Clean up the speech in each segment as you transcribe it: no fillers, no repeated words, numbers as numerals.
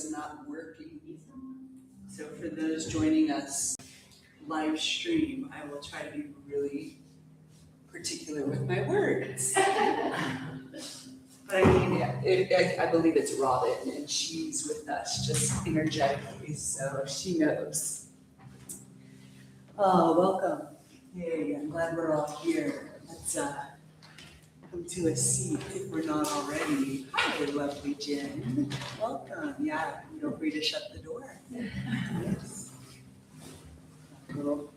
was not working. So for those joining us live stream, I will try to be really particular with my words. But I mean, I believe it's Robin, and she's with us just energetically, so she knows. Oh, welcome. Hey, I'm glad we're all here. Let's come to a seat if we're not already. Hi, lovely Jen. Welcome. Yeah, feel free to shut the door. Yes. Little.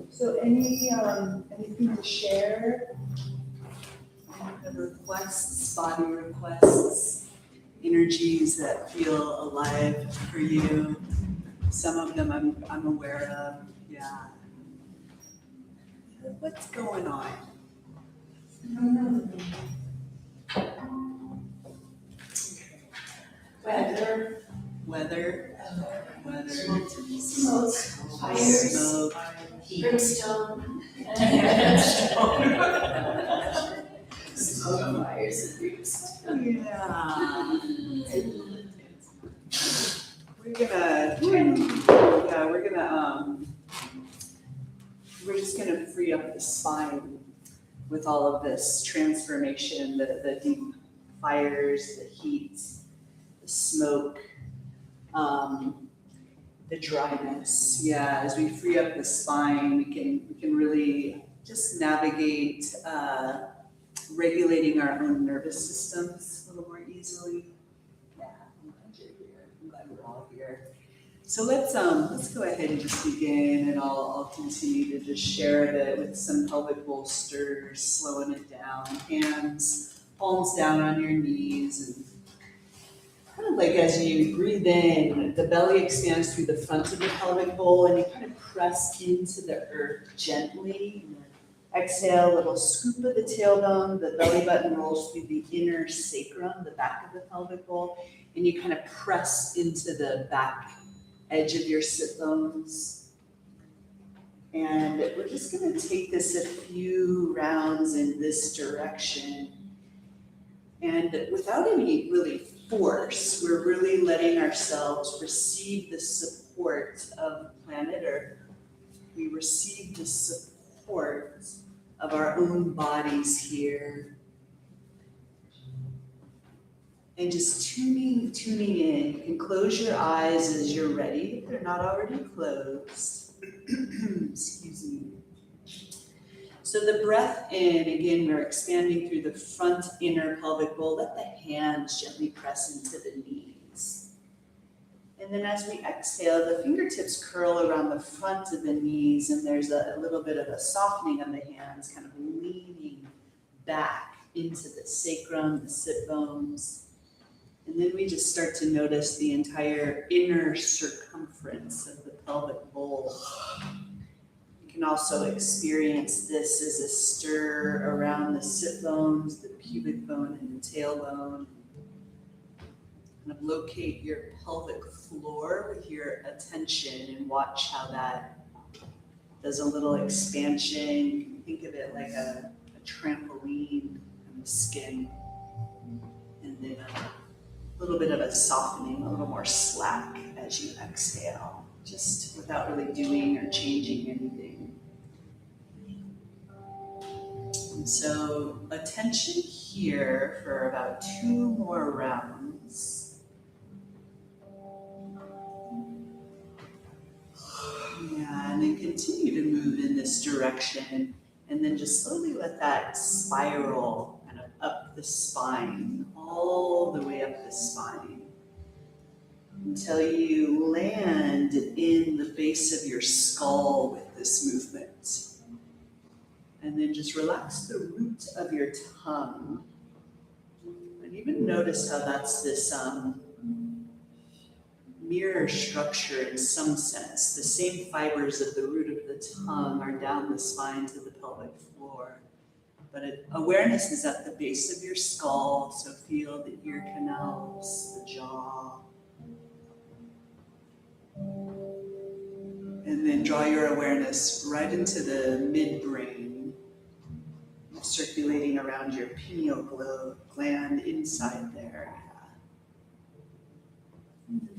So anything to share? Any kind of requests, body requests, energies that feel alive for you? Some of them I'm aware of. Yeah. What's going on? Weather, smoke, fires, brimstone, smoke, fires, and brimstone. Yeah. We're just gonna free up the spine with all of this transformation, the deep fires, the heat, the smoke, the dryness. Yeah, as we free up the spine, we can really just navigate regulating our own nervous systems a little more easily. Yeah, I'm glad you're here. I'm glad we're all here. So let's go ahead and just begin, and I'll continue to just share it with some pelvic bolsters, slowing it down, hands, palms down on your knees, and kind of like as you breathe in, the belly expands through the front of the pelvic bowl, and you kind of press into the earth gently. Exhale, a little scoop of the tailbone, the belly button rolls through the inner sacrum, the back of the pelvic bowl, and you kind of press into the back edge of your sit bones. And we're just going to take this a few rounds in this direction. And without any really force, we're really letting ourselves receive the support of planet Earth. We receive the support of our own bodies here. And just tuning in. You can close your eyes as you're ready, if they're not already closed. Excuse me. So the breath in, again, we're expanding through the front inner pelvic bowl. Let the hands gently press into the knees. And then as we exhale, the fingertips curl around the front of the knees, and there's a little bit of a softening of the hands, kind of leaning back into the sacrum, the sit bones. And then we just start to notice the entire inner circumference of the pelvic bowl. You can also experience this as a stir around the sit bones, the pubic bone, and the tailbone. Kind of locate your pelvic floor with your attention and watch how that does a little expansion. You can think of it like a trampoline on the skin. And then a little bit of a softening, a little more slack as you exhale, just without really doing or changing anything. And so attention here for about 2 more rounds. Yeah, and then continue to move in this direction, and then just slowly let that spiral kind of up the spine, all the way up the spine, until you land in the base of your skull with this movement. And then just relax the root of your tongue. And even notice how that's this mirror structure in some sense. The same fibers of the root of the tongue are down the spine to the pelvic floor. But awareness is at the base of your skull, so feel the ear canals, the jaw. And then draw your awareness right into the midbrain. circulating around your pineal gland inside there.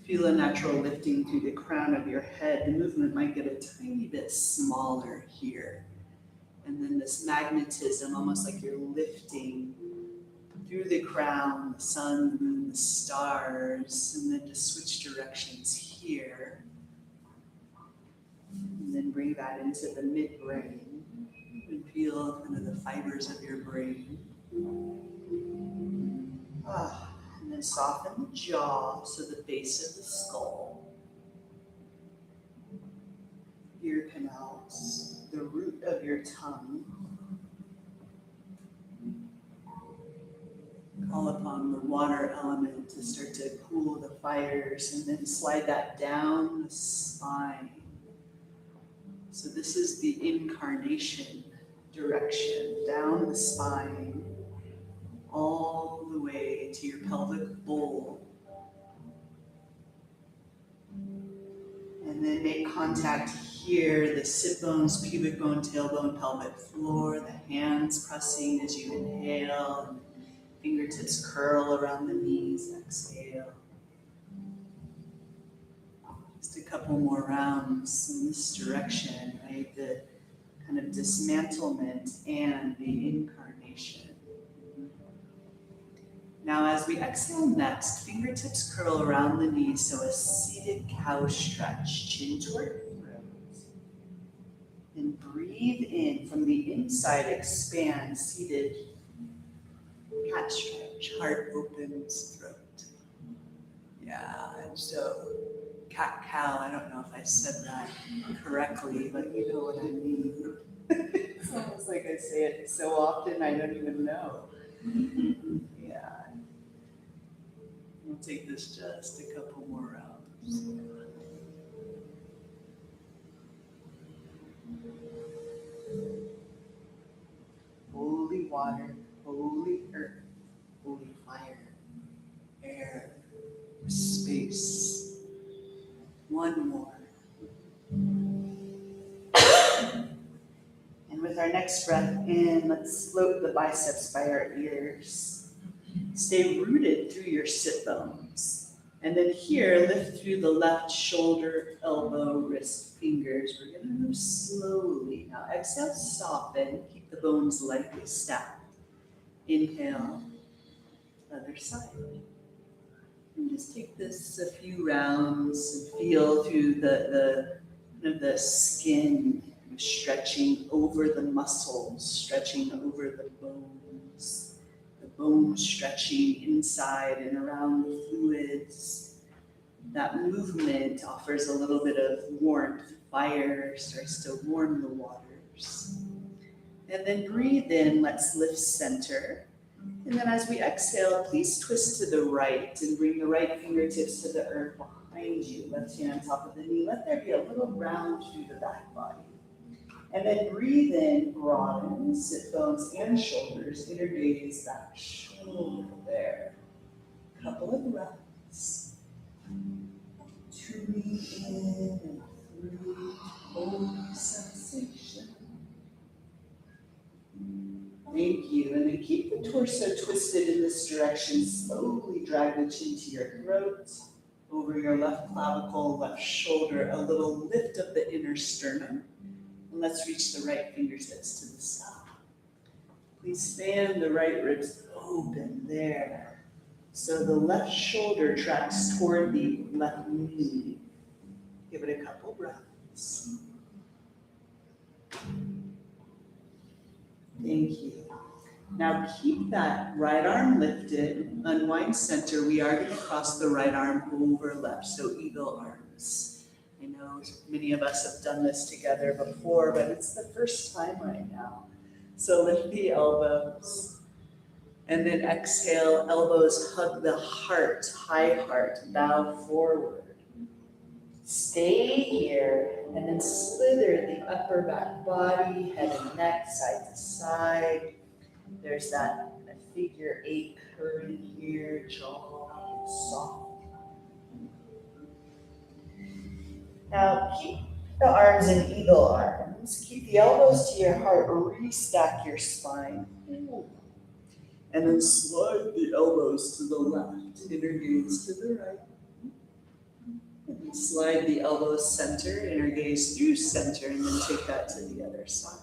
Feel a natural lifting through the crown of your head. The movement might get a tiny bit smaller here. And then this magnetism, almost like you're lifting through the crown, the sun, the moon, the stars, and then to switch directions here. And then bring that into the midbrain and feel kind of the fibers of your brain. And then soften the jaw, so the base of the skull, ear canals, the root of your tongue. Call upon the water element to start to cool the fires, and then slide that down the spine. So this is the incarnation direction, down the spine, all the way to your pelvic bowl. And then make contact here, the sit bones, pubic bone, tailbone, pelvic floor, the hands pressing as you inhale, and fingertips curl around the knees, exhale. Just a couple more rounds in this direction, right? The kind of dismantlement and the incarnation. Now as we exhale next, fingertips curl around the knees, so a seated cow stretch, chin toward throat. And breathe in from the inside, expand, seated cat stretch, heart opens, throat. Yeah, and so cat cow, I don't know if I said that correctly, but you know what I mean. It's almost like I say it so often I don't even know. Yeah. We'll take this just a couple more rounds. Holy water, holy earth, holy fire, air, space. One more. And with our next breath in, let's float the biceps by our ears. Stay rooted through your sit bones. And then here, lift through the left shoulder, elbow, wrist, fingers. We're gonna move slowly. Now exhale, soften, keep the bones lightly stacked. Inhale, other side. And just take this a few rounds and feel through the skin, stretching over the muscles, stretching over the bones. The bones stretching inside and around the fluids. That movement offers a little bit of warmth. Fire starts to warm the waters. And then breathe in, let's lift center. And then as we exhale, please twist to the right and bring the right fingertips to the earth behind you. Left hand on top of the knee. Let there be a little round through the back body. And then breathe in, broaden, sit bones and shoulders, inner gaze, back shoulder there. Couple of breaths. Tuning in and through, holy sensation. Thank you. And then keep the torso twisted in this direction. Slowly drag the chin to your throat, over your left clavicle, left shoulder, a little lift of the inner sternum. And let's reach the right fingertips to the sky. Please fan the right ribs open there. So the left shoulder tracks toward the left knee. Give it a couple breaths. Thank you. Now keep that right arm lifted, unwind center. We are going to cross the right arm over left, so eagle arms. I know many of us have done this together before, but it's the first time right now. So lift the elbows, and then exhale, elbows hug the heart, high heart, bow forward. Stay here, and then slither the upper back body, head and neck, side to side. There's that figure 8 curving here, jaw soft. Now keep the arms in eagle arms. Keep the elbows to your heart, restack your spine. And then slide the elbows to the left, inner gaze to the right. And then slide the elbows center, inner gaze through center, and then take that to the other side.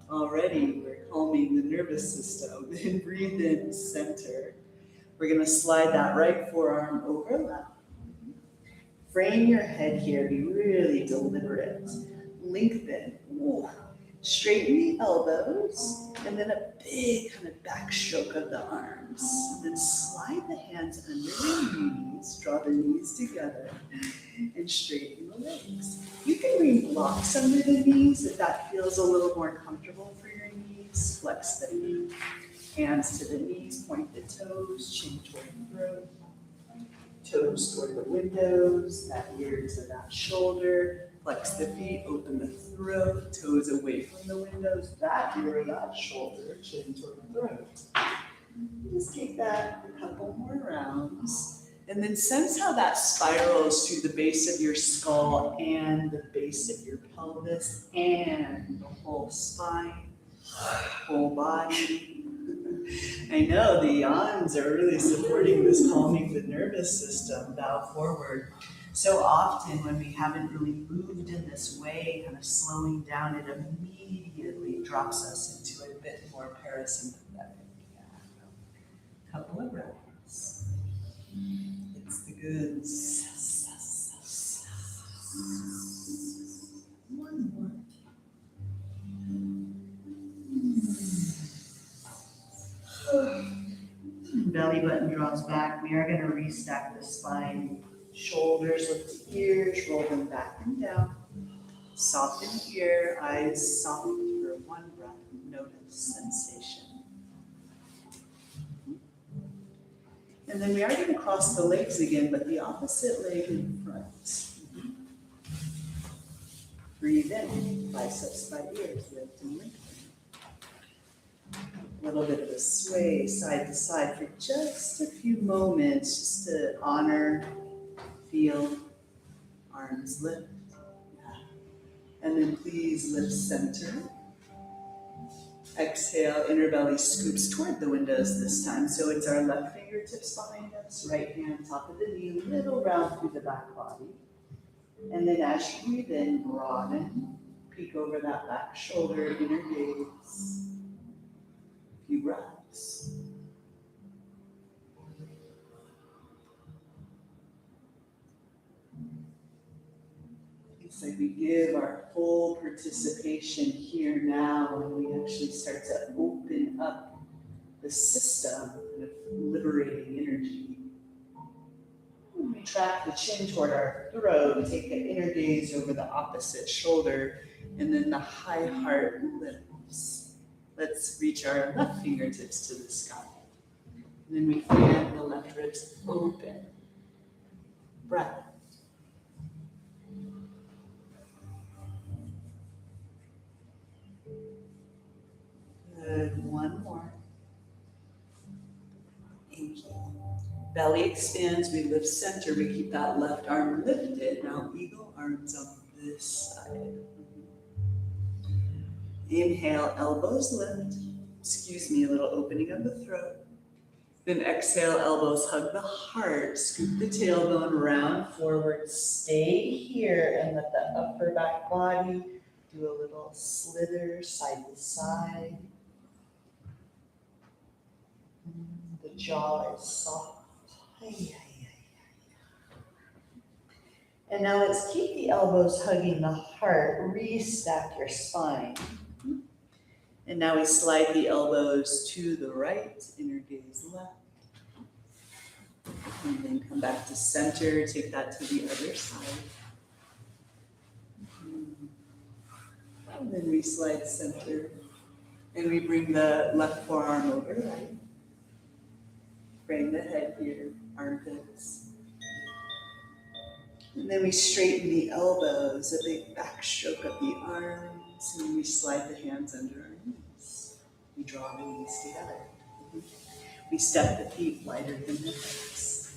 Already, we're calming the nervous system. And breathe in, center. We're gonna slide that right forearm over left. Frame your head here, be really deliberate. Lengthen, ooh. Straighten the elbows, and then a big kind of backstroke of the arms. And then slide the hands under the knees, draw the knees together, and straighten the legs. You can bring blocks under the knees if that feels a little more comfortable for your knees. Flex the knee, hands to the knees, point the toes, chin toward the throat. Toes toward the windows, that ear to that shoulder. Flex the feet, open the throat, toes away from the windows, that ear, that shoulder, chin toward the throat. Just take that a couple more rounds. And then sense how that spirals through the base of your skull and the base of your pelvis and the whole spine, whole body. I know the yawns are really supporting this calming the nervous system. Bow forward. So often when we haven't really moved in this way, kind of slowing down, it immediately drops us into a bit more parasympathetic. Couple of breaths. It's the goods. One more. Belly button draws back. We are going to restack the spine. Shoulders lift the ears, roll them back and down. Soften ear, eyes soft for one breath. Notice sensation. And then we are going to cross the legs again, but the opposite leg in front. Breathe in, biceps by ears, lift and lengthen. A little bit of a sway side to side for just a few moments, just to honor, feel, arms lift. And then please lift center. Exhale, inner belly scoops toward the windows this time. So it's our left fingertips behind us, right hand top of the knee, little round through the back body. And then as you breathe in, broaden, peek over that back shoulder, inner gaze. Few breaths. It's like we give our full participation here now, and we actually start to open up the system, kind of liberating energy. We track the chin toward our throat, take an inner gaze over the opposite shoulder, and then the high heart lifts. Let's reach our left fingertips to the sky. And then we fan the left ribs open. Breath. Good. One more. Thank you. Belly expands. We lift center. We keep that left arm lifted. Now eagle arms on this side. Inhale, elbows lift. Excuse me, a little opening of the throat. Then exhale, elbows hug the heart. Scoop the tailbone round forward. Stay here and let the upper back body do a little slither side to side. The jaw is soft. And now let's keep the elbows hugging the heart. Restack your spine. And now we slide the elbows to the right, inner gaze left. And then come back to center, take that to the other side. And then we slide center. And we bring the left forearm over right. Bring the head here, armpits. And then we straighten the elbows, a big backstroke of the arms, and we slide the hands under our knees. We draw the knees together. We step the feet wider than the hips.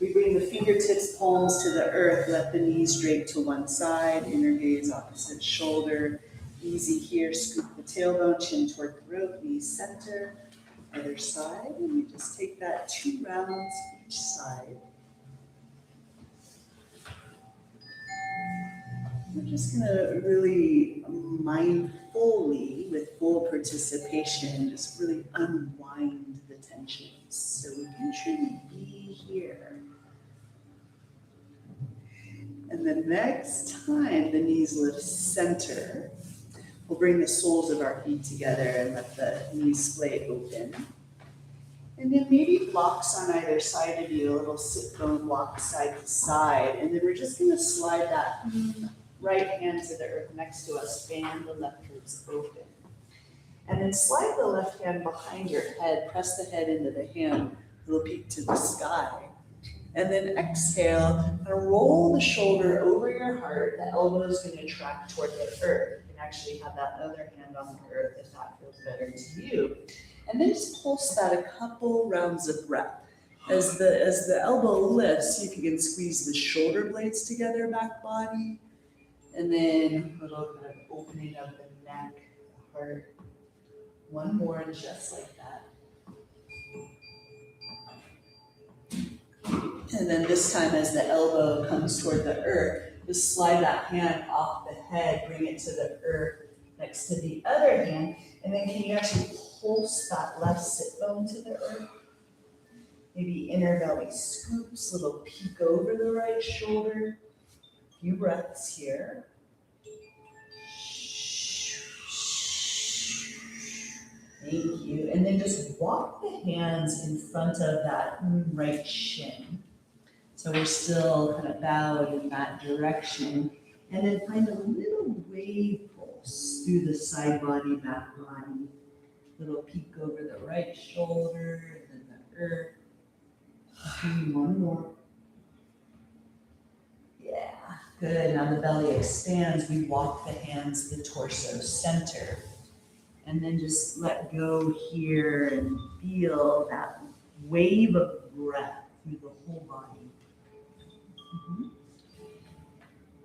We bring the fingertips, palms to the earth, let the knees drape to one side, inner gaze opposite shoulder. Easy here, scoop the tailbone, chin toward the root, knees center, other side, and we just take that 2 rounds each side. We're just gonna really mindfully, with full participation, just really unwind the tensions so we can truly be here. And the next time the knees lift center, we'll bring the soles of our feet together and let the knees splay open. And then maybe blocks on either side of you, a little sit bone block side to side. And then we're just gonna slide that right hand to the earth next to us, fan the left ribs open. And then slide the left hand behind your head, press the head into the hand, little peek to the sky. And then exhale, and roll the shoulder over your heart. The elbow is going to track toward the earth. You can actually have that other hand on the earth if that feels better to you. And then just pulse that a couple rounds of breath. As the elbow lifts, see if you can squeeze the shoulder blades together, back body. And then a little kind of opening of the neck, the heart. One more, just like that. And then this time as the elbow comes toward the earth, just slide that hand off the head, bring it to the earth next to the other hand. And then can you actually pulse that left sit bone to the earth? Maybe inner belly scoops, little peek over the right shoulder. A few breaths here. Thank you. And then just walk the hands in front of that right shin. So we're still kind of bowed in that direction. And then find a little wave pulse through the side body, back body. Little peek over the right shoulder, and then the earth. One more. Yeah, good. Now the belly expands. We walk the hands, the torso center. And then just let go here and feel that wave of breath through the whole body.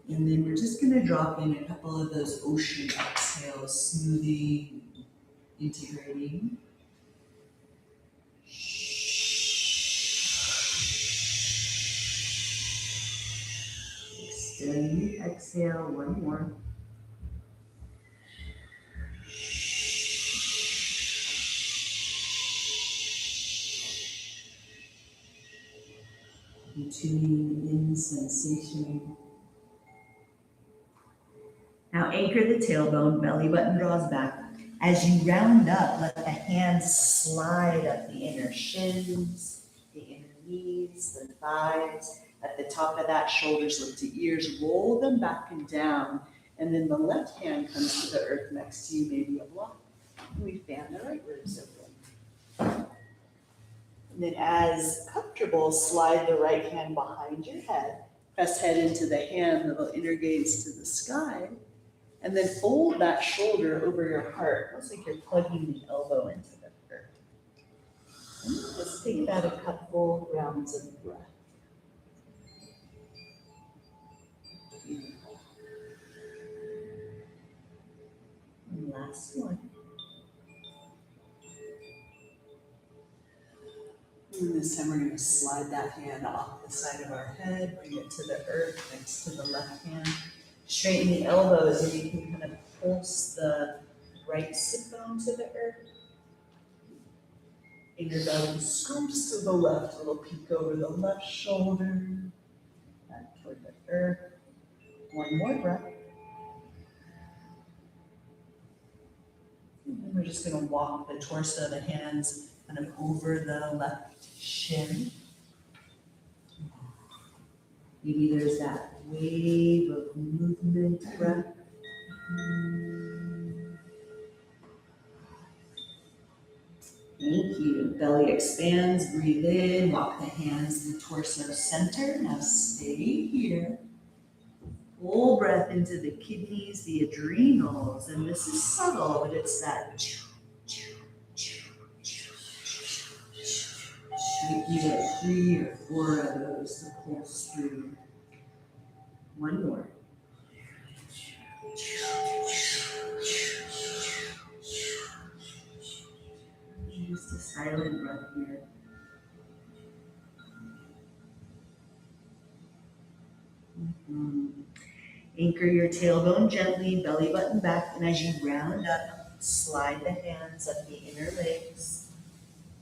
And then we're just going to drop in a couple of those ocean exhales, smoothing, integrating. Extend, exhale, one more. And tuning in sensation. Now anchor the tailbone, belly button draws back. As you round up, let the hands slide up the inner shins, the inner knees, the thighs. At the top of that, shoulders lift to ears, roll them back and down. And then the left hand comes to the earth next to you, maybe a block. And we fan the right ribs open. And then as comfortable, slide the right hand behind your head. Press head into the hand, little inner gaze to the sky. And then fold that shoulder over your heart. Looks like you're plugging the elbow into the earth. And just take that a couple rounds of breath. Beautiful. And last one. And this time we're going to slide that hand off the side of our head, bring it to the earth next to the left hand. Straighten the elbows and you can kind of pulse the right sit bone to the earth. Inner belly scoops to the left, a little peek over the left shoulder, back toward the earth. One more breath. And then we're just going to walk the torso, the hands kind of over the left shin. Maybe there's that wave of movement, breath. Thank you. Belly expands, breathe in, walk the hands, the torso center. Now stay here. Full breath into the kidneys, the adrenals, and this is subtle, but it's that. You get 3 or 4 of those to pulse through. One more. Just a silent breath here. Anchor your tailbone gently, belly button back, and as you round up, slide the hands up the inner legs.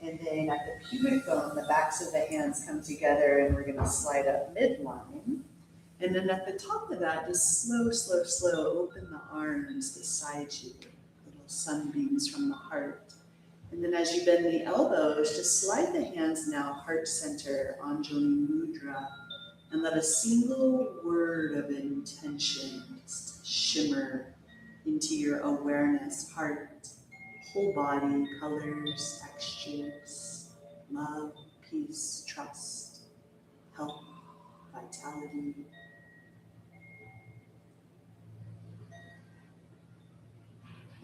And then at the pubic bone, the backs of the hands come together and we're gonna slide up midline. And then at the top of that, just slow, slow, slow, open the arms beside you, little sunbeams from the heart. And then as you bend the elbows, just slide the hands now heart center, Anjali Mudra, and let a single word of intention just shimmer into your awareness, heart, whole body, colors, textures, love, peace, trust, health, vitality.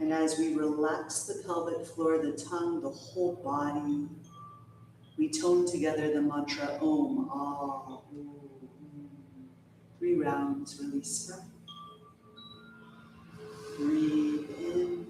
And as we relax the pelvic floor, the tongue, the whole body, we tone together the mantra Om, Ah, Om. 3 rounds, release breath. Breathe in.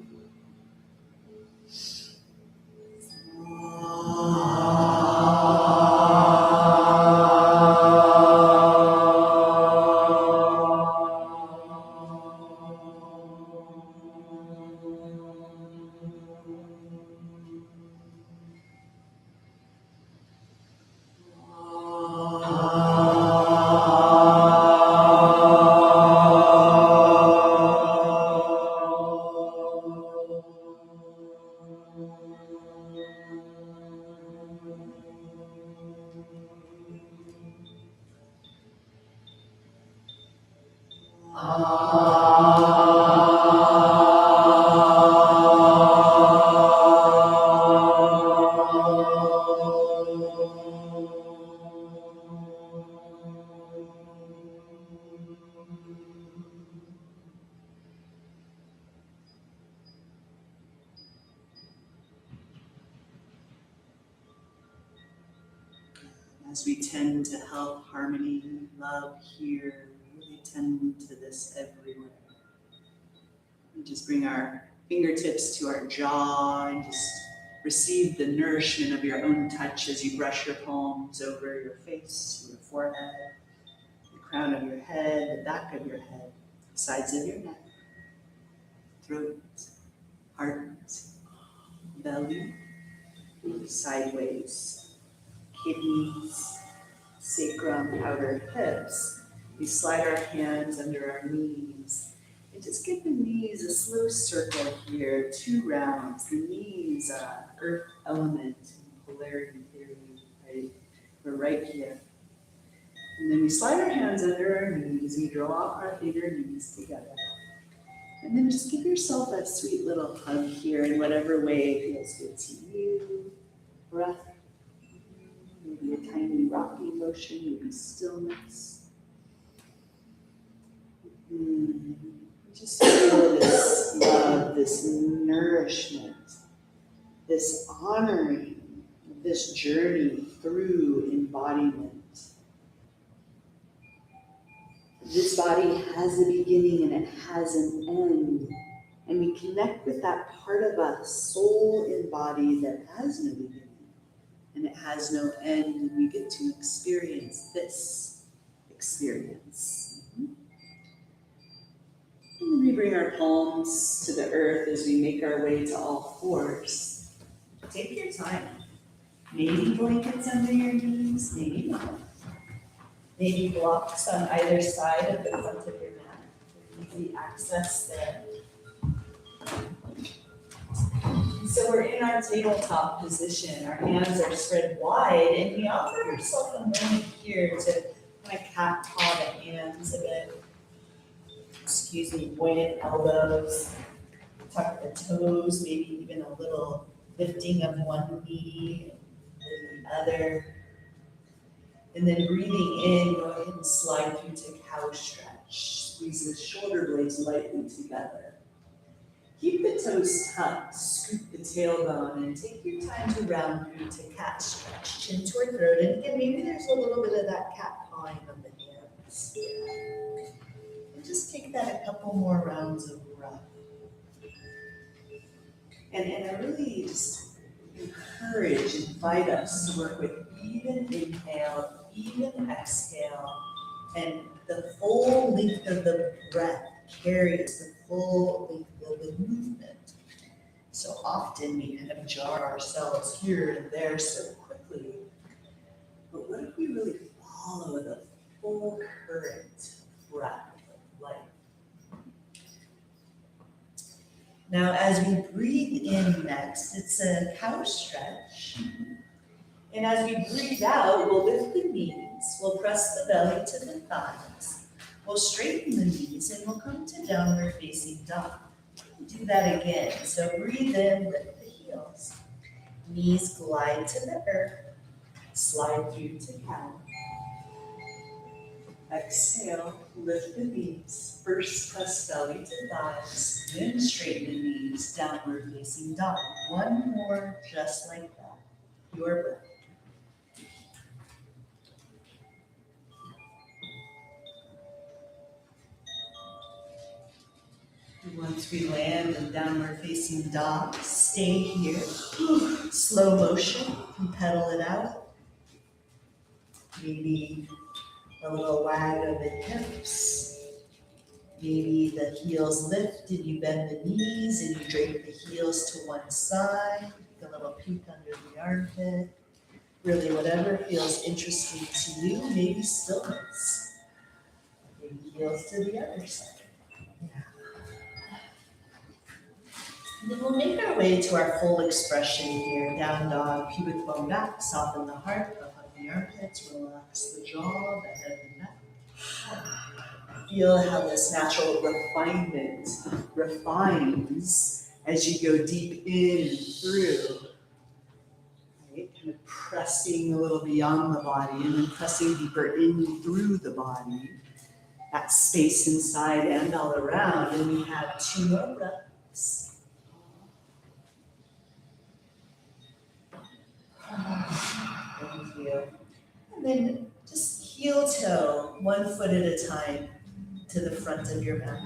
As we tend to health, harmony, love here, we really tend to this everywhere. We just bring our fingertips to our jaw and just receive the nourishment of your own touch as you brush your palms over your face, your forehead, the crown of your head, the back of your head, the sides of your neck, throat, heart, belly, sideways, kidneys, sacrum, outer hips. We slide our hands under our knees and just give the knees a slow circle here, 2 rounds. The knees, earth element, polarity theory, right? We're right here. And then we slide our hands under our knees. We draw our finger knees together. And then just give yourself that sweet little hug here in whatever way feels good to you. Breath. Maybe a tiny rocking motion, maybe stillness. Just feel this love, this nourishment, this honoring of this journey through embodiment. This body has a beginning and it has an end. And we connect with that part of us, soul and body, that has no beginning. And it has no end, and we get to experience this experience. And we bring our palms to the earth as we make our way to all fours. Take your time. Maybe blankets under your knees, maybe not. Maybe blocks on either side of the front of your mat for easy access there. So we're in our tabletop position. Our hands are spread wide, and we offer yourself a moment here to kind of cat paw the hands a bit. Excuse me, pointed elbows. Tuck the toes, maybe even a little lifting of one knee and the other. And then breathing in, go ahead and slide through to cow stretch. Squeeze the shoulder blades lightly together. Keep the toes tucked, scoop the tailbone, and take your time to round through to cat stretch, chin toward throat. And again, maybe there's a little bit of that cat pawing of the hands. And just take that a couple more rounds of breath. And I really just encourage, invite us to work with even inhale, even exhale, and the full length of the breath carries the full length of the movement. So often we kind of jar ourselves here and there so quickly. But what if we really follow the full current breath of life? Now, as we breathe in next, it's a cow stretch. And as we breathe out, we'll lift the knees, we'll press the belly to the thighs, we'll straighten the knees, and we'll come to downward facing dog. Do that again. So breathe in, lift the heels. Knees glide to the earth, slide through to cow. Exhale, lift the knees. First press belly to thighs, then straighten the knees, downward facing dog. One more just like that. Your breath. Once we land in downward facing dog, stay here. Slow motion, and pedal it out. Maybe a little wag of the hips. Maybe the heels lift and you bend the knees and you drape the heels to one side. A little peek under the armpit. Really whatever feels interesting to you, maybe stillness. Maybe heels to the other side. And then we'll make our way to our full expression here. Down dog, pubic bone back, soften the heart, up the armpits, relax the jaw, the head and neck. Feel how this natural refinement refines as you go deep in and through. Right? Kind of pressing a little beyond the body and then pressing deeper in through the body. That space inside and all around. And we have 2 more breaths. Thank you. And then just heel toe, 1 foot at a time to the front of your mat.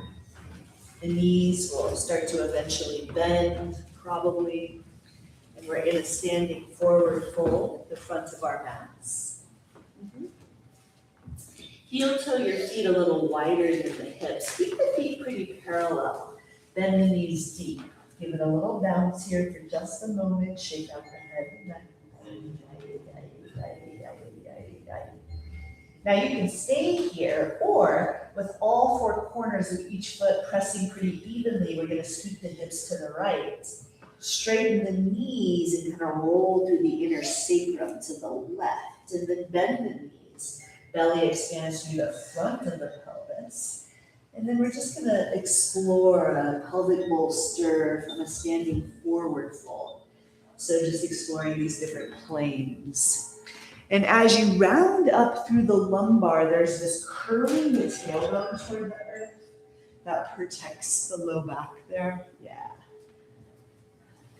The knees will start to eventually bend, probably, and we're in a standing forward fold at the front of our mats. Heel toe your feet a little wider than the hips. Keep the feet pretty parallel. Bend the knees deep. Give it a little bounce here for just a moment. Shake out the head and neck. Now you can stay here, or with all 4 corners of each foot pressing pretty evenly, we're going to scoot the hips to the right. Straighten the knees and kind of roll through the inner sacrum to the left, and then bend the knees. Belly expands through the front of the pelvis. And then we're just going to explore a pelvic bowl stir from a standing forward fold. So just exploring these different planes. And as you round up through the lumbar, there's this curling the tailbone toward the earth that protects the low back there. Yeah.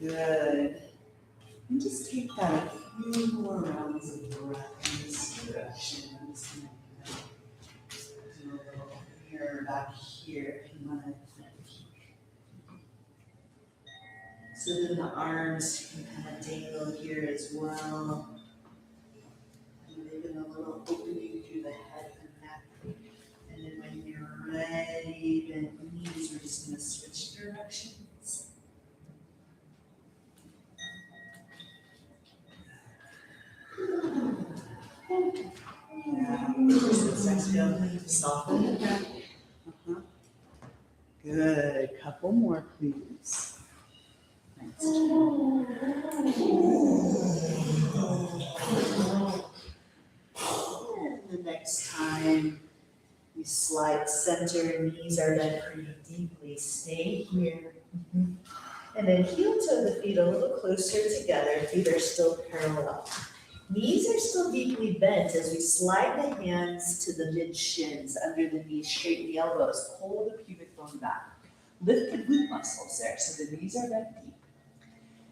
Good. And just take that a few more rounds of breath in this direction. Do a little mirror back here if you want to. So then the arms can kind of dangle here as well. Even a little opening through the head and neck. And then when you're ready, bend the knees, we're just going to switch directions. Yeah, just exhale, soften the neck. Good, couple more please. Thanks. And the next time you slide center, knees are bent pretty deeply. Stay here. And then heel toe the feet a little closer together. Feet are still parallel. Knees are still deeply bent as we slide the hands to the mid shins, under the knees, straighten the elbows, pull the pubic bone back. Lift the glute muscles there so the knees are bent deep.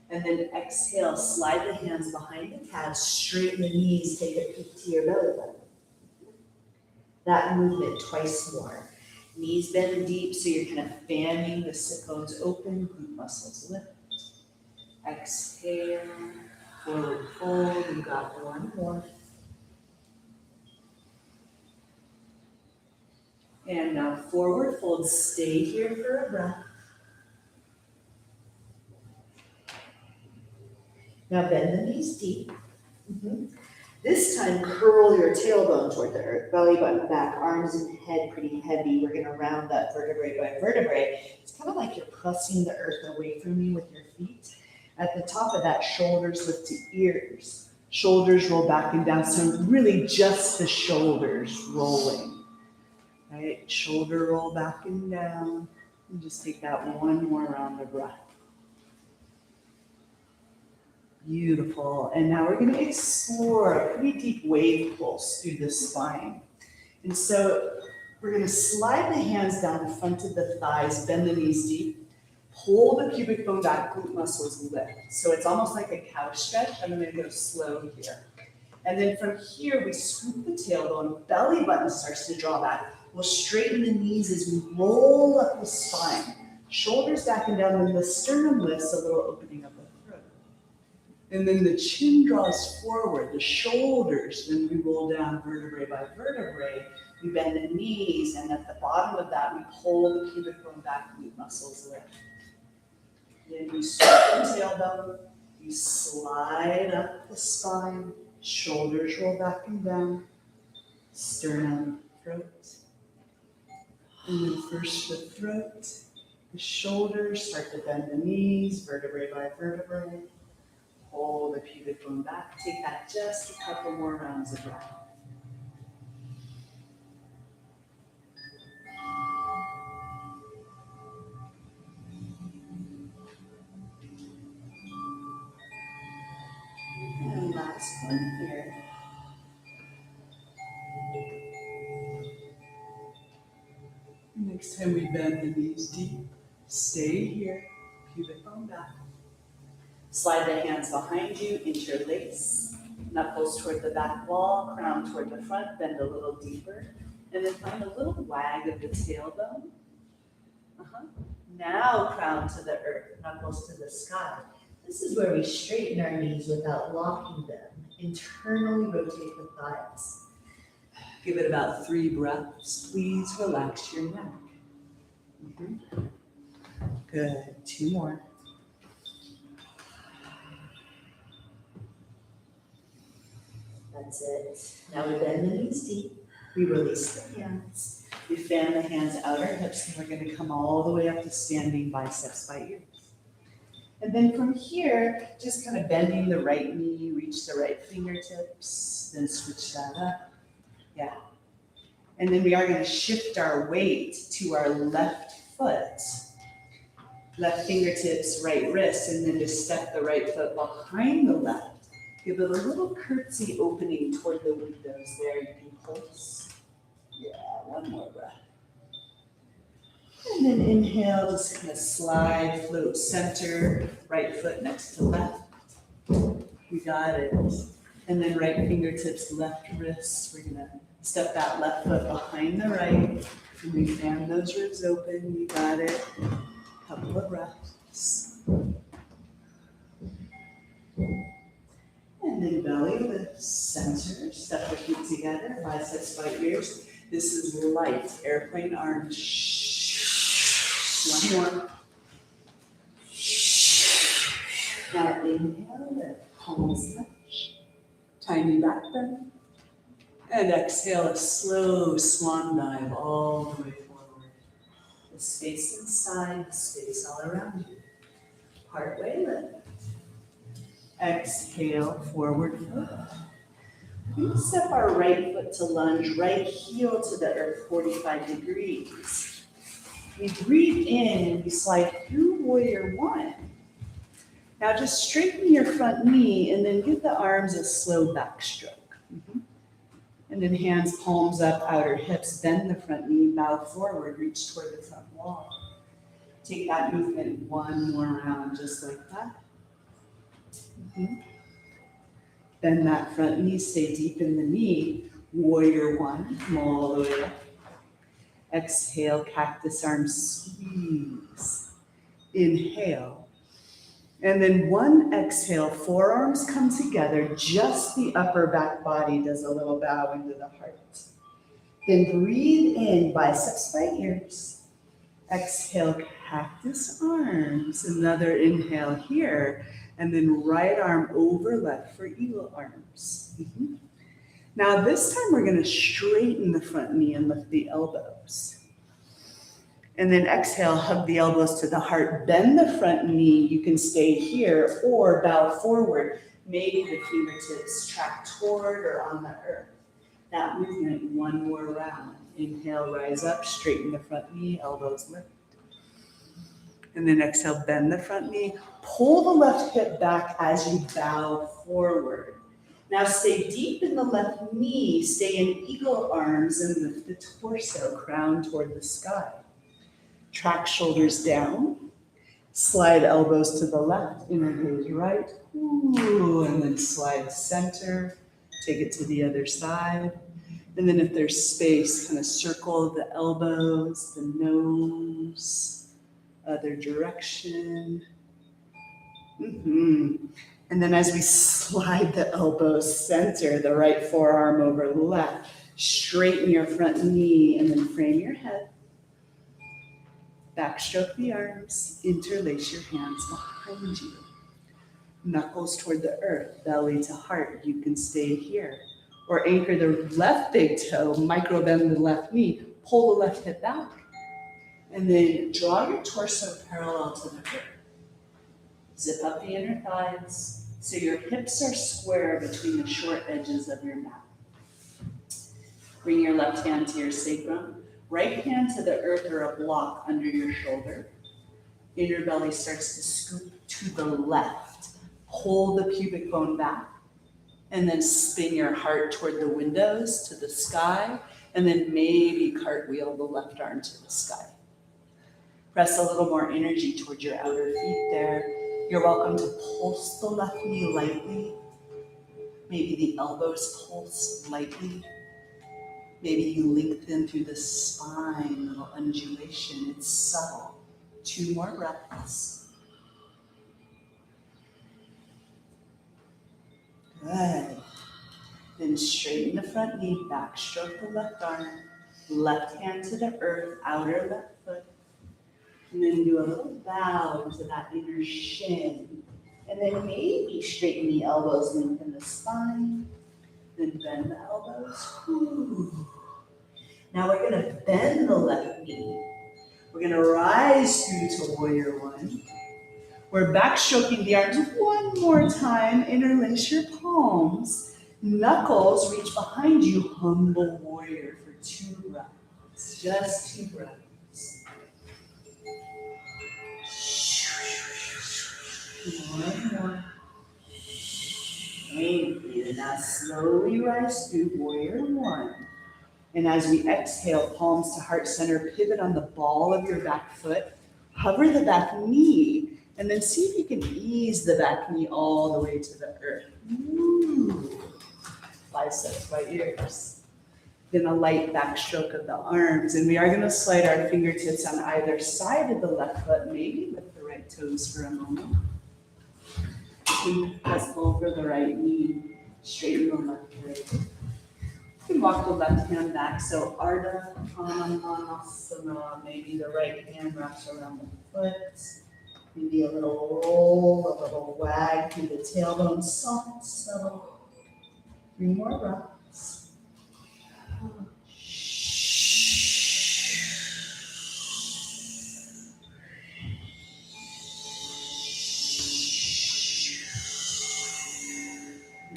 And then exhale, slide the hands behind the calves, straighten the knees, take a peek to your belly button. That movement twice more. Knees bend deep, so you're kind of fanning the sit bones open, glute muscles lift. Exhale. Forward fold, you got one more. And now forward fold, stay here for a breath. Now bend the knees deep. This time, curl your tailbone toward the earth, belly button back, arms and head pretty heavy. We're gonna round that vertebrae by vertebrae. It's kind of like you're pressing the earth away from you with your feet. At the top of that, shoulders lift to ears. Shoulders roll back and down, so really just the shoulders rolling. Right, shoulder roll back and down. And just take that one more round of breath. Beautiful. And now we're going to explore a pretty deep wave pulse through the spine. And so we're going to slide the hands down the front of the thighs, bend the knees deep, pull the pubic bone back, glute muscles lift. So it's almost like a cow stretch. I'm going to go slow here. And then from here, we swoop the tailbone, belly button starts to draw back. We'll straighten the knees as we roll up the spine. Shoulders back and down, and the sternum lifts, a little opening of the throat. And then the chin draws forward, the shoulders, then we roll down vertebrae by vertebrae. We bend the knees, and at the bottom of that, we pull the pubic bone back, glute muscles lift. Then you swoop the tailbone, you slide up the spine, shoulders roll back and down, sternum, throat. And then first the throat, the shoulders, start to bend the knees, vertebrae by vertebrae. Pull the pubic bone back. Take that just a couple more rounds of breath. And last one here. Next time we bend the knees deep, stay here, pubic bone back. Slide the hands behind you, interlace, knuckles toward the back wall, crown toward the front, bend a little deeper, and then find a little wag of the tailbone. Now crown to the earth, knuckles to the sky. This is where we straighten our knees without locking them. Internally rotate the thighs. Give it about 3 breaths. Please relax your neck. Good, 2 more. That's it. Now we bend the knees deep. We release the hands. We fan the hands outer hips, and we're going to come all the way up to standing biceps by ears. And then from here, just kind of bending the right knee, reach the right fingertips, then switch that up. Yeah. And then we are going to shift our weight to our left foot. Left fingertips, right wrist, and then just step the right foot behind the left. Give it a little curtsy opening toward the windows there. You can pulse. Yeah, 1 more breath. And then inhale, just kind of slide, float center, right foot next to left. We got it. And then right fingertips, left wrist. We're going to step that left foot behind the right. And we fan those ribs open. You got it. Couple of breaths. And then belly lift, center, step the feet together, biceps by ears. This is light, airplane arms. 1 more. Now inhale, lift, palms touch. Tiny back bend. And exhale, a slow swan dive all the way forward. The space inside, the space all around you. Partway lift. Exhale, forward foot. We step our right foot to lunge, right heel to the earth, 45 degrees. We breathe in and we slide through warrior 1. Now just straighten your front knee and then give the arms a slow backstroke. And then hands, palms up, outer hips, bend the front knee, bow forward, reach toward the front wall. Take that movement 1 more round, just like that. Bend that front knee, stay deep in the knee. Warrior 1, come all the way up. Exhale, cactus arms, squeeze. Inhale. And then one exhale, forearms come together, just the upper back body does a little bow into the heart. Then breathe in, biceps by ears. Exhale, cactus arms. Another inhale here. And then right arm over left for eagle arms. Now this time we're going to straighten the front knee and lift the elbows. And then exhale, hug the elbows to the heart. Bend the front knee. You can stay here or bow forward. Maybe the fingertips track toward or on the earth. That movement, one more round. Inhale, rise up, straighten the front knee, elbows lift. And then exhale, bend the front knee. Pull the left hip back as you bow forward. Now stay deep in the left knee. Stay in eagle arms and lift the torso, crown toward the sky. Track shoulders down. Slide elbows to the left, inner gaze right. Ooh, and then slide center. Take it to the other side. And then if there's space, kind of circle the elbows, the nose, other direction. And then as we slide the elbows center, the right forearm over the left, straighten your front knee and then frame your head. Backstroke the arms, interlace your hands behind you. Knuckles toward the earth, belly to heart. You can stay here. Or anchor the left big toe, micro bend the left knee, pull the left hip back. And then draw your torso parallel to the earth. Zip up the inner thighs so your hips are square between the short edges of your mat. Bring your left hand to your sacrum. Right hand to the earth or a block under your shoulder. Inner belly starts to scoop to the left. Pull the pubic bone back. And then spin your heart toward the windows to the sky. And then maybe cartwheel the left arm to the sky. Press a little more energy toward your outer feet there. You're welcome to pulse the left knee lightly. Maybe the elbows pulse lightly. Maybe you lengthen through the spine, little undulation. It's subtle. 2 more breaths. Good. Then straighten the front knee, backstroke the left arm, left hand to the earth, outer left foot. And then do a little bow to that inner shin. And then maybe straighten the elbows, lengthen the spine. Then bend the elbows. Ooh. Now we're going to bend the left knee. We're going to rise through to warrior one. We're backstroking the arms one more time. Interlace your palms. Knuckles reach behind you. Humble warrior for 2 breaths. Just 2 breaths. One more. Thank you. Now slowly rise through warrior one. And as we exhale, palms to heart center, pivot on the ball of your back foot. Hover the back knee. And then see if you can ease the back knee all the way to the earth. Ooh. Biceps by ears. Then a light backstroke of the arms. And we are going to slide our fingertips on either side of the left foot, maybe lift the right toes for a moment. And press over the right knee, straighten the left leg. You can walk the left hand back, so Ardha Pranayama. Maybe the right hand wraps around the foot. Maybe a little roll, a little wag through the tailbone, soft, subtle. 3 more breaths.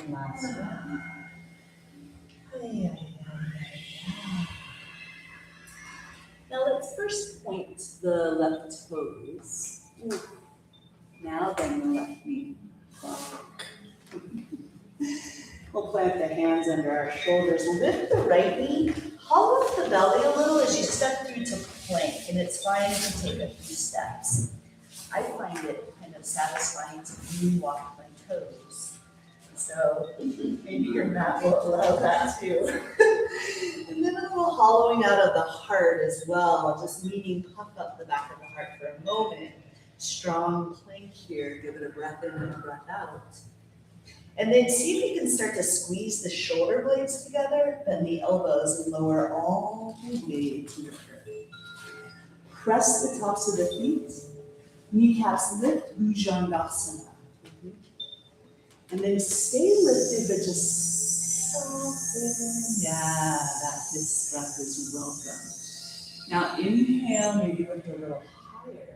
Last one. Now let's first point the left toes. Now bend the left knee. We'll plant the hands under our shoulders. Lift the right knee. Hollow up the belly a little as you step through to plank. And it's fine to take a few steps. I find it kind of satisfying to moonwalk my toes. So maybe your mat will allow that too. And then a little hollowing out of the heart as well, just meaning puff up the back of the heart for a moment. Strong plank here. Give it a breath in and a breath out. And then see if you can start to squeeze the shoulder blades together, bend the elbows and lower all the way to the earth. Press the tops of the feet, kneecaps lift, Bhujangasana. And then stay lifted, but just soften. Yeah, that this breath is welcome. Now inhale, maybe lift a little higher.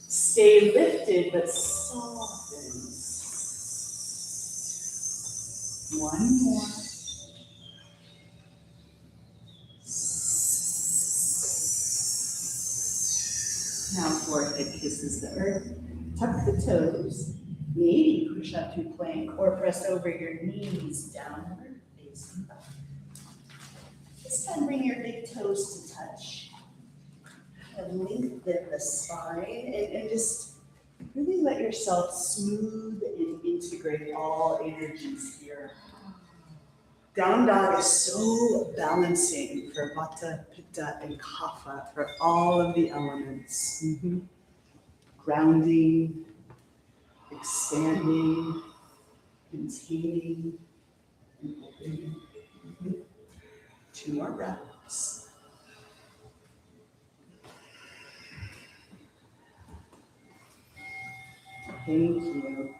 Stay lifted, but soften. One more. Now forehead kisses the earth. Tuck the toes. Maybe push up to plank or press over your knees downward, facing up. This time bring your big toes to touch. And lengthen the spine and just really let yourself smooth and integrate all energies here. Down dog is so balancing for Vata, Pitta, and Kapha, for all of the elements. Grounding, expanding, containing, and opening. 2 more breaths. Thank you.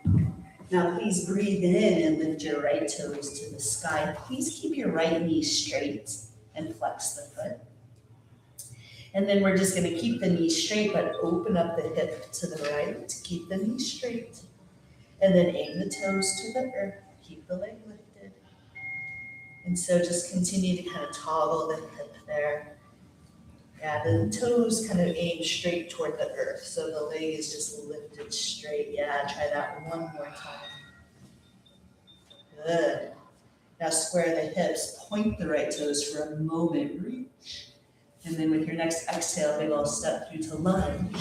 Now please breathe in and lift your right toes to the sky. Please keep your right knee straight and flex the foot. And then we're just going to keep the knee straight, but open up the hip to the right. Keep the knee straight. And then aim the toes to the earth. Keep the leg lifted. And so just continue to kind of toggle the hip there. Yeah, the toes kind of aim straight toward the earth. So the leg is just lifted straight. Yeah, try that one more time. Good. Now square the hips. Point the right toes for a moment. Reach. And then with your next exhale, big ol' step through to lunge.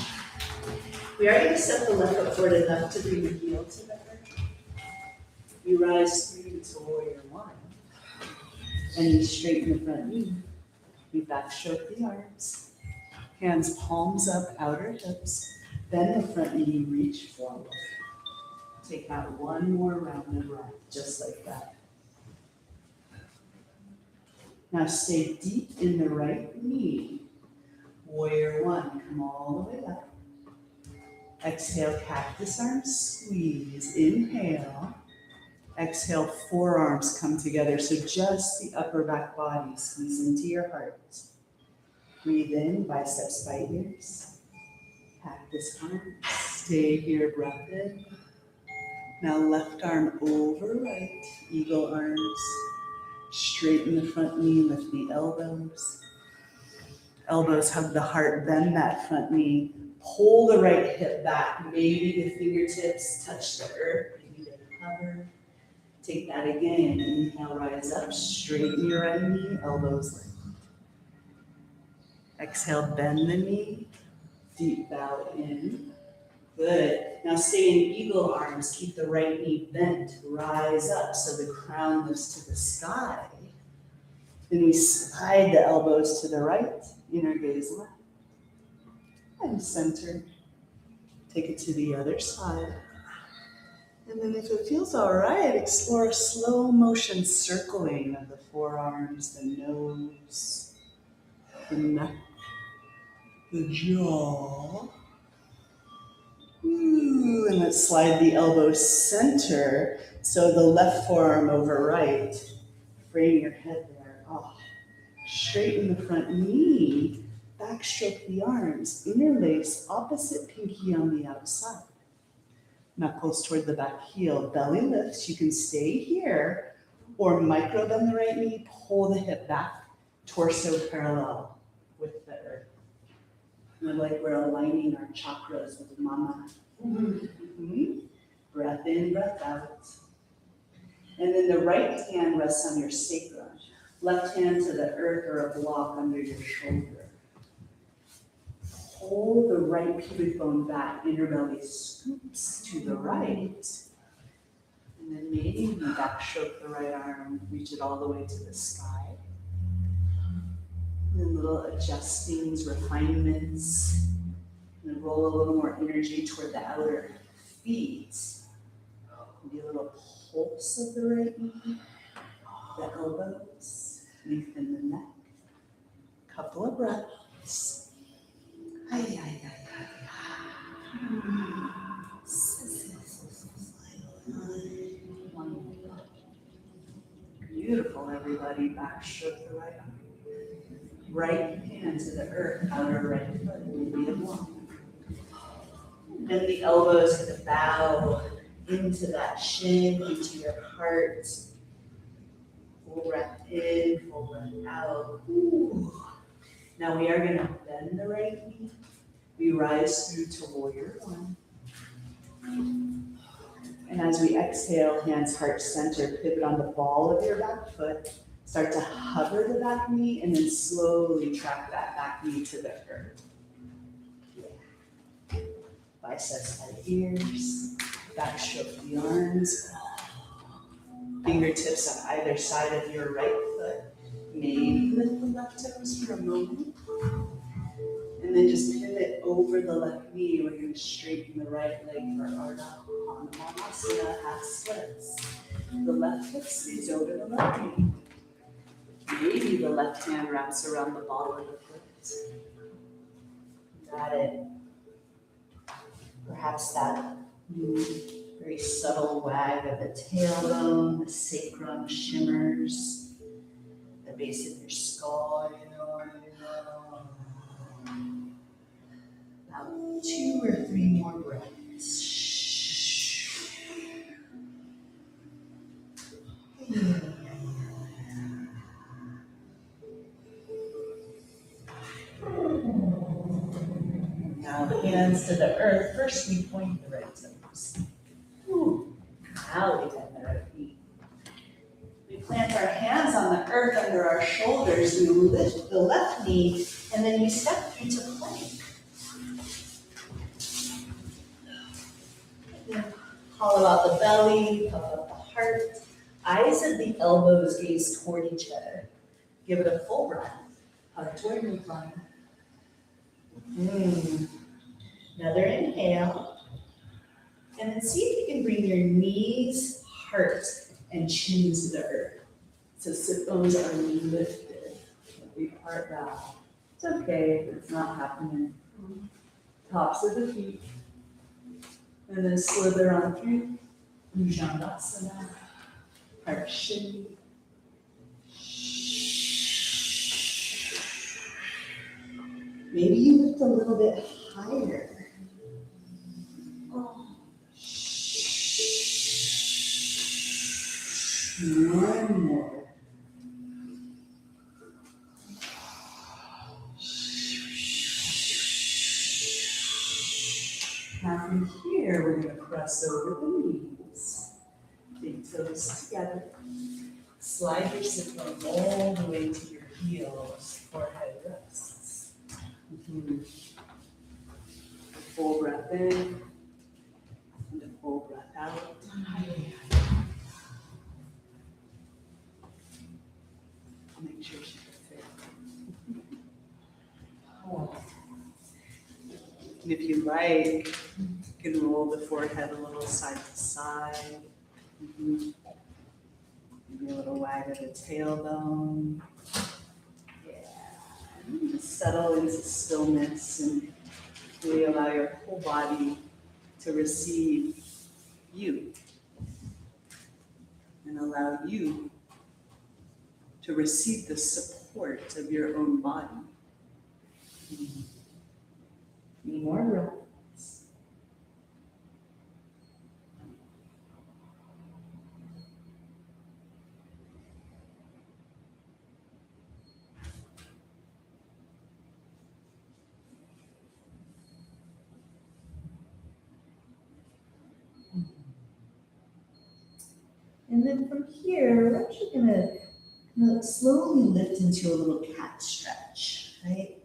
We are going to step the left foot forward enough to bring the heel to the earth. You rise through to warrior 1. And you straighten the front knee. You backstroke the arms. Hands palms up, outer hips. Bend the front knee, reach forward. Take out one more round of breath, just like that. Now stay deep in the right knee. Warrior 1, come all the way up. Exhale, cactus arms, squeeze. Inhale. Exhale, forearms come together. So just the upper back body, squeeze into your heart. Breathe in, biceps by ears. Cactus arms, stay here, breath in. Now left arm over right, eagle arms. Straighten the front knee, lift the elbows. Elbows hug the heart, bend that front knee. Pull the right hip back. Maybe the fingertips touch the earth. Maybe they hover. Take that again. Inhale, rise up. Straighten your right knee, elbows lift. Exhale, bend the knee. Deep bow in. Good. Now stay in eagle arms. Keep the right knee bent. Rise up so the crown lifts to the sky. Then we slide the elbows to the right. Inner gaze left. And center. Take it to the other side. And then if it feels all right, explore a slow motion circling of the forearms, the nose, the neck, the jaw. Ooh, and let's slide the elbows center. So the left forearm over right. Frame your head there. Oh. Straighten the front knee. Backstroke the arms. Interlace opposite pinky on the outside. Knuckles toward the back heel. Belly lifts. You can stay here or micro bend the right knee. Pull the hip back. Torso parallel with the earth. And like we're aligning our chakras with mama. Breath in, breath out. And then the right hand rests on your sacrum. Left hand to the earth or a block under your shoulder. Pull the right pubic bone back. Inner belly scoops to the right. And then maybe you backstroke the right arm. Reach it all the way to the sky. And little adjustings, refinements. And roll a little more energy toward the outer feet. Maybe a little pulse of the right knee, the elbows, lengthen the neck. Couple of breaths. Ay, ay, ay, ay. Wonderful. Beautiful, everybody. Back stroke the right arm. Right hand to the earth, outer right foot, medium long. Then the elbows to the bow, into that shin, into your heart. Full breath in, full breath out. Ooh. Now we are going to bend the right knee. We rise through to warrior one. And as we exhale, hands heart center, pivot on the ball of your back foot. Start to hover the back knee and then slowly track that back knee to the earth. Yeah. Biceps by the ears, back stroke the arms. Fingertips on either side of your right foot. Maybe lift the left toes for a moment. And then just pivot over the left knee. We're going to straighten the right leg for Ardha Hanumanasana, half splits. The left foot stays over the left knee. Maybe the left hand wraps around the ball of the foot. Got it. Perhaps that very subtle wag of the tailbone, the sacrum shimmers, the base of your skull. About 2 or 3 more breaths. Now the hands to the earth. First we point the right toes. Now we bend the right knee. We plant our hands on the earth under our shoulders. We lift the left knee, and then we step through to plank. Hollow out the belly, puff up the heart. Eyes at the elbows gaze toward each other. Give it a full breath. Hug toward midline. Another inhale. And then see if you can bring your knees, heart, and chin to the earth. So sit bones are lifted. Big heart bow. It's okay if it's not happening. Tops of the feet. And then slither on through. Bhujangasana. Harshini. Maybe you lift a little bit higher. One more. Now from here, we're going to press over the knees. Big toes together. Slide your sit bone all the way to your heels. Forehead rests. A full breath in and a full breath out. I'll make sure she can fit. And if you like, you can roll the forehead a little side to side. Maybe a little wag of the tailbone. Yeah. And just settle into stillness and really allow your whole body to receive you. And allow you to receive the support of your own body. More breaths. And then from here, we're actually gonna slowly lift into a little cat stretch, right?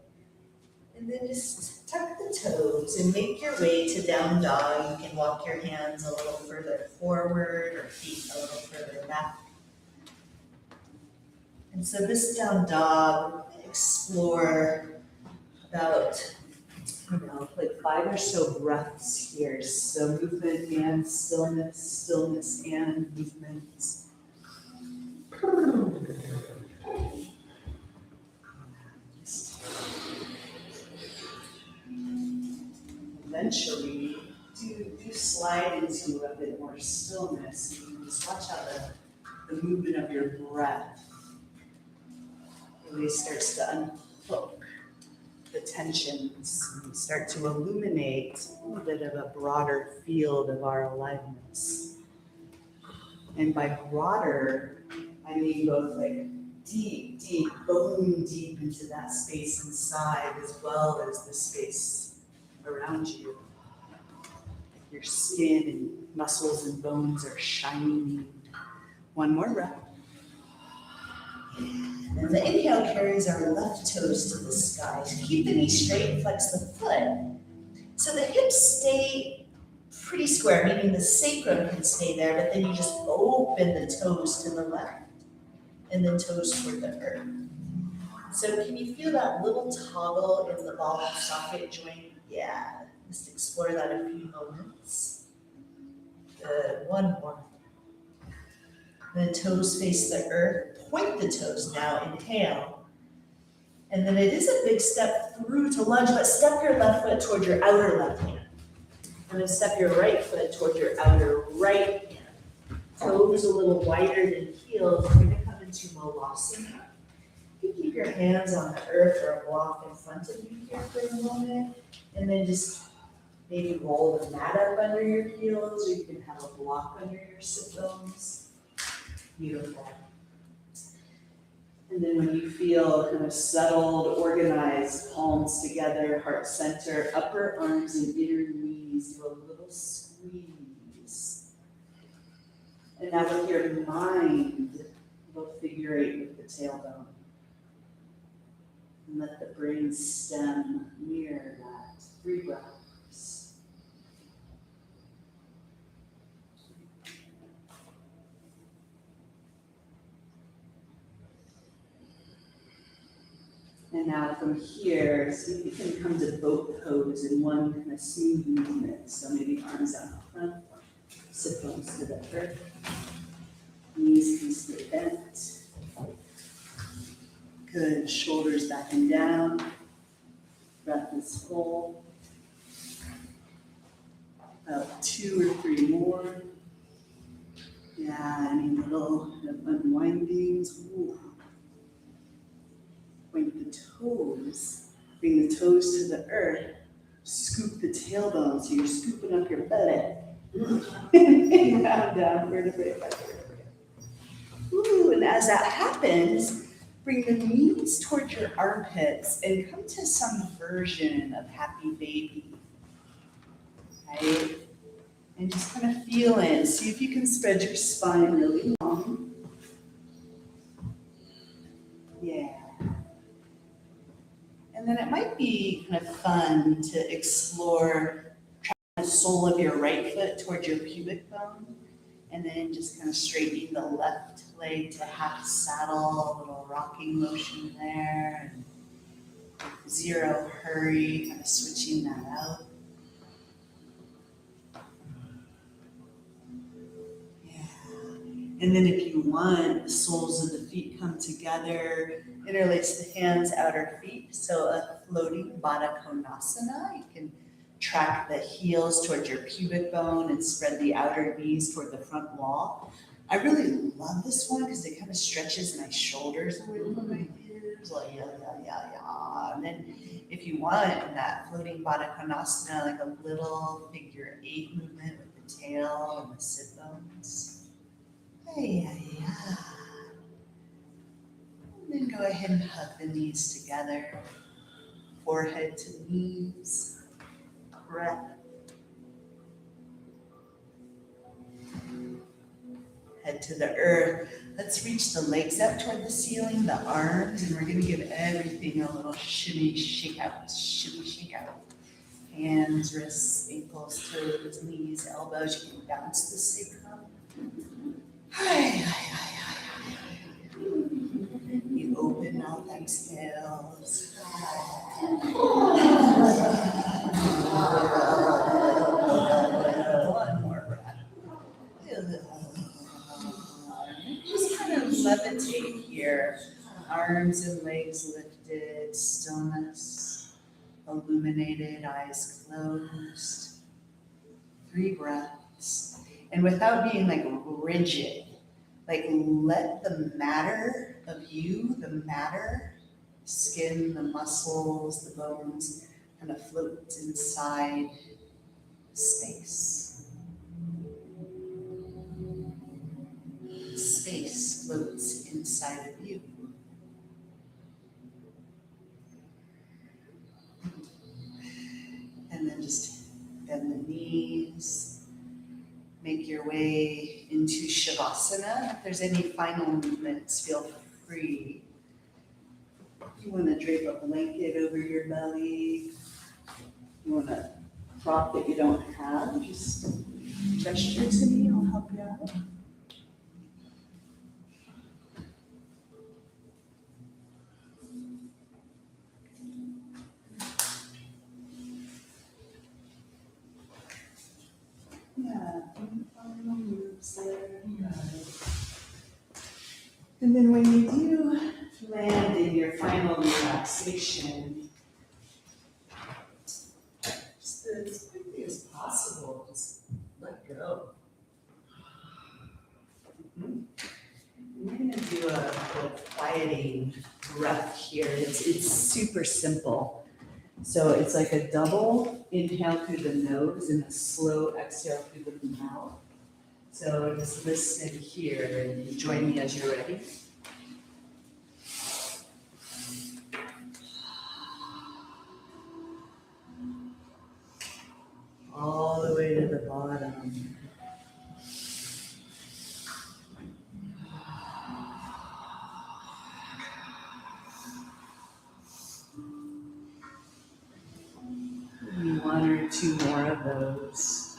And then just tuck the toes and make your way to down dog. You can walk your hands a little further forward or feet a little further back. And so this down dog, explore about Now, like 5 or so breaths here. So movement and stillness, stillness and movement. Eventually, do slide into a bit more stillness. You can just watch how the movement of your breath really starts to unhook the tensions and start to illuminate a little bit of a broader field of our aliveness. And by broader, I mean both like deep, deep, bone deep into that space inside as well as the space around you. Your skin and muscles and bones are shining. One more breath. And the inhale carries our left toes to the sky. So keep the knee straight and flex the foot. So the hips stay pretty square, meaning the sacrum can stay there, but then you just open the toes to the left and then toes toward the earth. So can you feel that little toggle in the ball and socket joint? Yeah, just explore that a few moments. Good, one more. Then toes face the earth. Point the toes now, inhale. And then it is a big step through to lunge, but step your left foot toward your outer left hand. And then step your right foot toward your outer right hand. Toes a little wider than heels. We're gonna come into Malasana. You can keep your hands on the earth or a block in front of you here for a moment. And then just maybe roll the mat up under your heels, or you can have a block under your sit bones. Beautiful. And then when you feel kind of settled, organized, palms together, heart center, upper arms and inner knees, do a little squeeze. And now with your mind, we'll figure 8 with the tailbone. And let the brain stem mirror that. 3 breaths. And now from here, see if you can come to boat pose in one kind of smooth movement. So maybe arms out in front, sit bones to the earth, knees can stay bent. Good, shoulders back and down, breath is full. About 2 or 3 more. Yeah, any little kind of unwindings. Ooh. Point the toes, bring the toes to the earth, scoop the tailbone, so you're scooping up your belly. And round down, vertebrae by vertebrae. Ooh, and as that happens, bring the knees towards your armpits and come to some version of happy baby. Right? And just kind of feel in. See if you can spread your spine really long. Yeah. And then it might be kind of fun to explore the sole of your right foot towards your pubic bone, and then just kind of straightening the left leg to half saddle, a little rocking motion there, and 0 hurry, kind of switching that out. And then if you want, the soles of the feet come together, interlace the hands, outer feet. So a floating Baddha Konasana. You can track the heels towards your pubic bone and spread the outer knees toward the front wall. I really love this one because it kind of stretches my shoulders away from my ears. Like, yeah. And then if you want, in that floating Baddha Konasana, like a little figure 8 movement with the tail and the sit bones. Yeah. And then go ahead and hug the knees together, forehead to knees, breath. Head to the earth. Let's reach the legs up toward the ceiling, the arms, and we're going to give everything a little shimmy, shake out, shimmy, shake out. Hands, wrists, ankles, toes, knees, elbows. You can bounce the sacrum. You open mouth exhales. levitate here. Arms and legs lifted, stillness, illuminated, eyes closed. 3 breaths. And without being like rigid, like let the matter of you, the matter, skin, the muscles, the bones, kind of float inside space. Space floats inside of you. And then just bend the knees, make your way into Shavasana. If there's any final movements, feel free. You want to drape a blanket over your belly. You want to prop that you don't have, just gesture to me, I'll help you out. Yeah, final moves there. And then when you do land in your final relaxation, just as quickly as possible, just let go. We're gonna do a quieting breath here. It's super simple. So it's like a double inhale through the nose and a slow exhale through the mouth. So just listen here and join me as you're ready. All the way to the bottom. Maybe 1 or 2 more of those.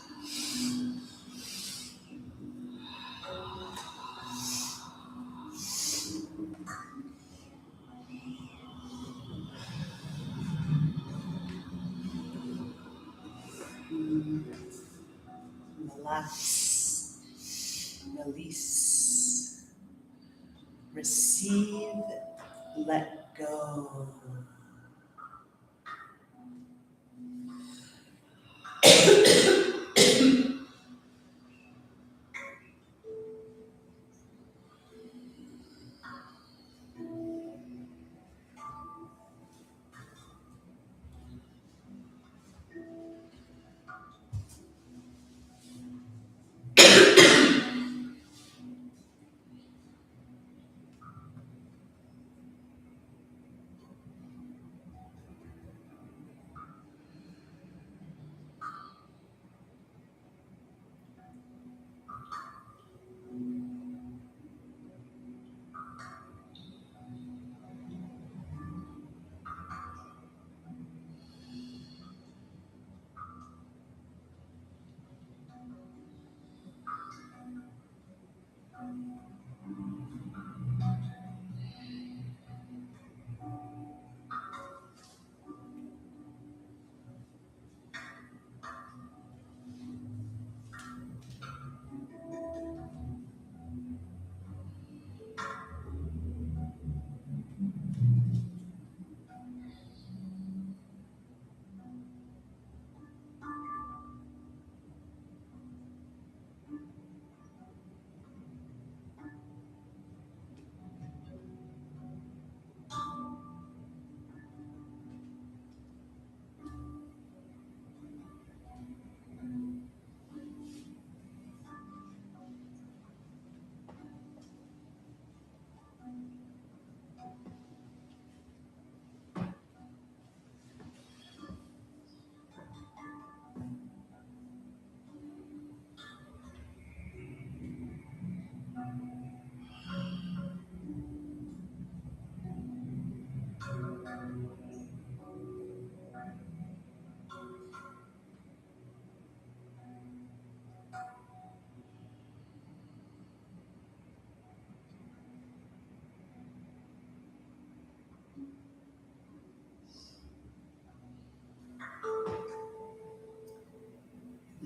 Relax, release, receive, let go.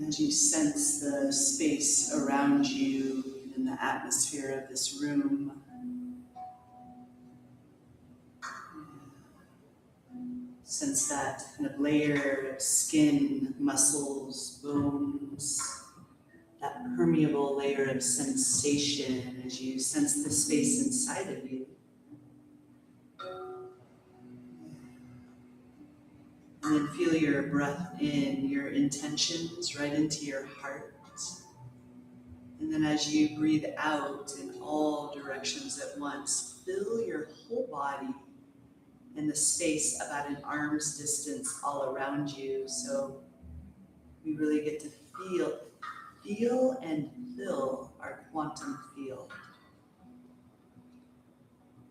As you sense the space around you and the atmosphere of this room, Sense that kind of layer of skin, muscles, bones, that permeable layer of sensation as you sense the space inside of you. And then feel your breath in, your intentions right into your heart. And then as you breathe out in all directions at once, fill your whole body and the space about an arm's distance all around you. So we really get to feel and fill our quantum field.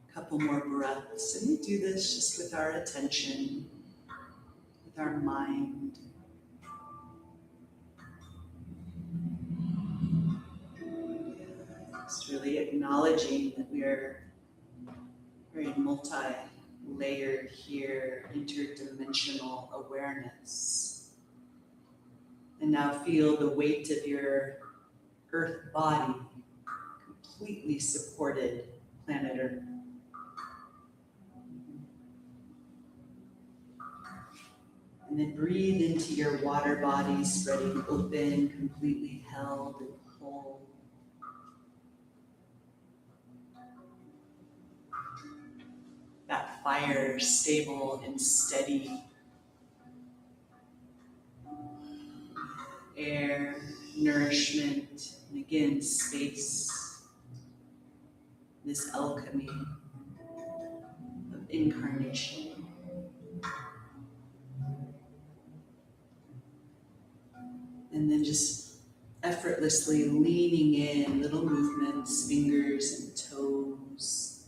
A couple more breaths, and we do this just with our attention, with our mind. Just really acknowledging that we are very multi-layered here, interdimensional awareness. And now feel the weight of your earth body completely supported planet Earth. And then breathe into your water body, spreading open, completely held and whole. That fire, stable and steady. Air, nourishment, and again, space. This alchemy of incarnation. And then just effortlessly leaning in, little movements, fingers and toes.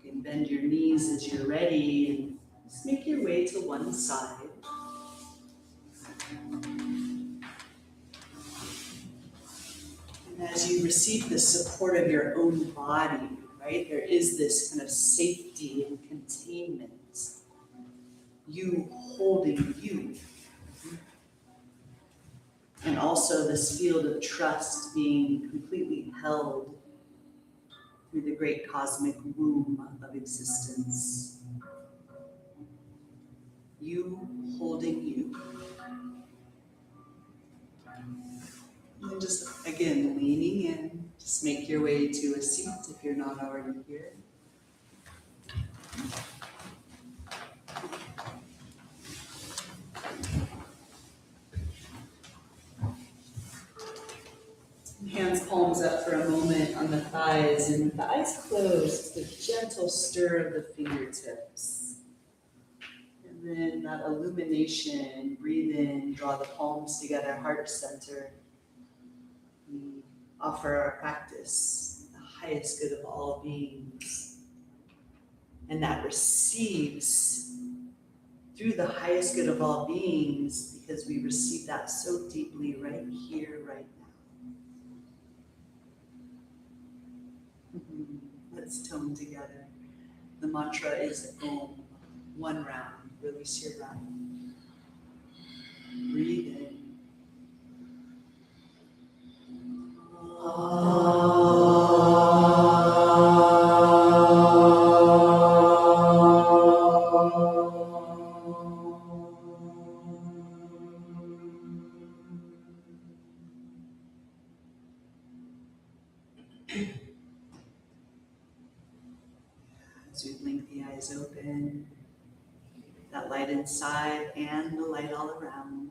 You can bend your knees as you're ready and just make your way to one side. And as you receive the support of your own body, right, there is this kind of safety and containment. You holding you. And also this field of trust being completely held through the great cosmic womb of existence. You holding you. And then just, again, leaning in. Just make your way to a seat if you're not already here. Hands palms up for a moment on the thighs, and with the eyes closed, the gentle stir of the fingertips. And then that illumination, breathe in, draw the palms together, heart center. We offer our practice, the highest good of all beings. And that receives through the highest good of all beings, because we receive that so deeply right here, right now. Let's tone together. The mantra is Om. One round. Release your breath. Breathe in. As we blink the eyes open, that light inside and the light all around.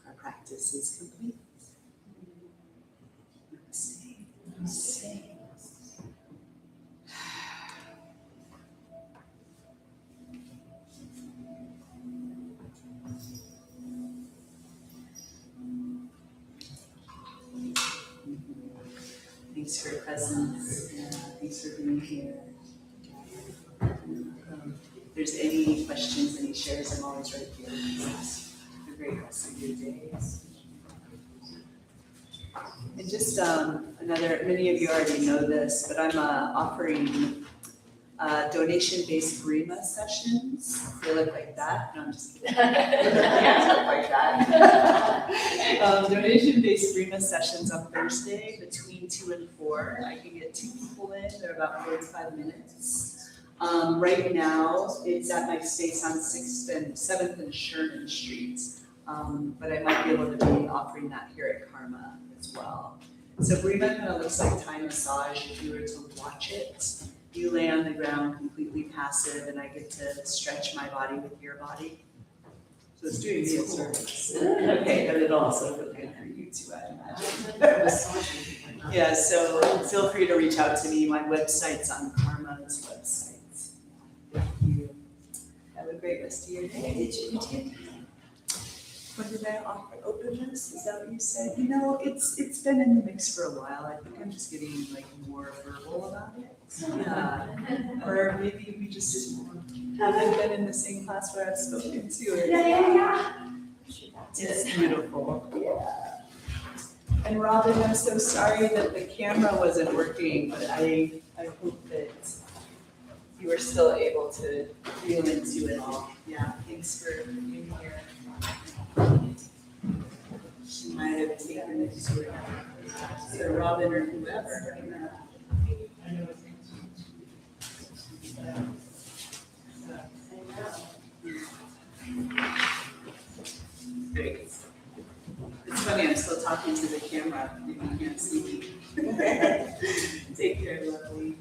Our practice is complete. Namaste. Namaste. Thanks for your presence. Thanks for being here. If there's any questions, any shares, I'm always right here. Have a great rest of your day. And just many of you already know this, but I'm offering donation-based Grima sessions. They look like that. No, I'm just kidding. Hands look like that. Donation-based Grima sessions on Thursday between 2 and 4. I can get 2 people in. They're about 45 minutes. Right now, it's at my space on 6th and 7th and Sherman Streets. But I might be able to be offering that here at Karma as well. So Brima kind of looks like Thai massage if you were to watch it. You lay on the ground completely passive and I get to stretch my body with your body. So it's doing me a service. Okay, but it'll also feel good for you too, I imagine. Yeah, so feel free to reach out to me. My website's on Karma's website. Thank you. Have a great rest of your day. Did you take? When did I offer openness? Is that what you said? You know, it's been in the mix for a while. I think I'm just getting like more verbal about it. Yeah. Or maybe we just haven't been in the same class where I've spoken to it. Yeah. It's beautiful. Yeah. And Robin, I'm so sorry that the camera wasn't working, but I hope that you were still able to feel into it all. Yeah, thanks for being here. She might have taken it to Robin or whoever. Great. It's funny, I'm still talking to the camera, you can't see me. Take care, lovely.